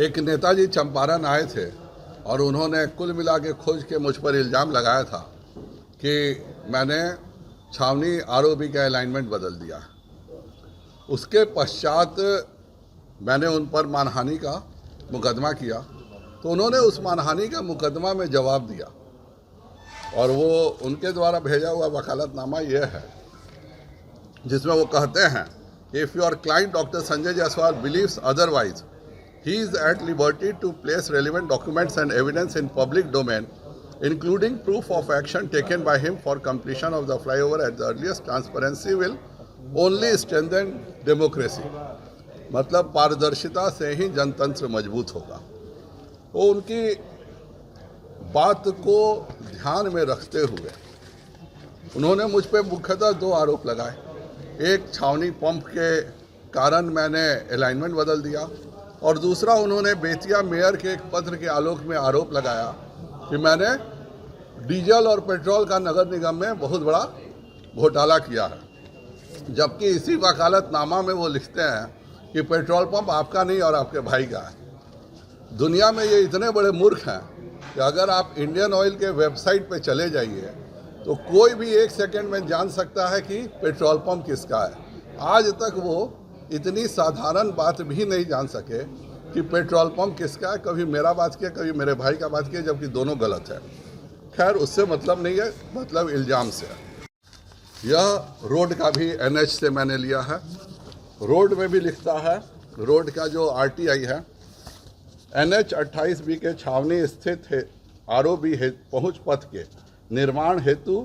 एक नेताजी चंपारण आए थे और उन्होंने कुल मिला के खोज के मुझ पर इल्ज़ाम लगाया था कि मैंने छावनी आरओबी का अलाइनमेंट बदल दिया। उसके पश्चात मैंने उन पर मानहानि का मुकदमा किया, तो उन्होंने उस मानहानि का मुकदमा में जवाब दिया और वो उनके द्वारा भेजा हुआ वकालतनामा ये है, जिसमें वो कहते हैं, if your client doctor Sanjay Jaiswal believes otherwise, he is at liberty to place relevant documents and evidence in public domain, including proof of action taken by him for completion of the flyover at the earliest. Transparency will only strengthen democracy. मतलब पारदर्शिता से ही जनतंत्र मजबूत होगा। तो उनकी बात को ध्यान में रखते हुए उन्होंने मुझ पे मुख्यतः दो आरोप लगाए। एक, छावनी पंप के कारण मैंने अलाइनमेंट बदल दिया, और दूसरा, उन्होंने बेतिया मेयर के एक पत्र के आलोक में आरोप लगाया कि मैंने डीजल और पेट्रोल का नगर निगम में बहुत बड़ा घोटाला किया है, जबकि इसी वकालतनामा में वो लिखते हैं कि पेट्रोल पंप आपका नहीं और आपके भाई का है। दुनिया में ये इतने बड़े मूर्ख हैं कि अगर आप इंडियन ऑयल के वेबसाइट पे चले जाइए तो कोई भी एक सेकंड में जान सकता है कि पेट्रोल पंप किसका है। आज तक वो इतनी साधारण बात भी नहीं जान सके कि पेट्रोल पंप किसका है। कभी मेरा बात किया, कभी मेरे भाई का बात किया, जबकि दोनों गलत है। खैर, उससे मतलब नहीं है, मतलब इल्ज़ाम से है। यह रोड का भी एनएच से मैंने लिया है। रोड में भी लिखता है, रोड का जो आरटीआई है, एनएच 28B के छावनी स्थित है आरओबी पहुँच पथ के निर्माण हेतु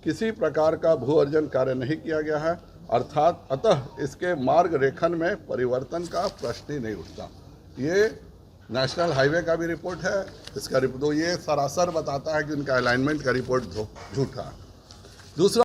किसी प्रकार का भू अर्जन कार्य नहीं किया गया है, अर्थात अतः इसके मार्ग रेखन में परिवर्तन का प्रश्न ही नहीं उठता। ये नेशनल हाईवे का भी रिपोर्ट है। इसका रिपोर्ट तो ये सरासर बताता है कि उनका अलाइनमेंट का रिपोर्ट झूठा है। दूसरा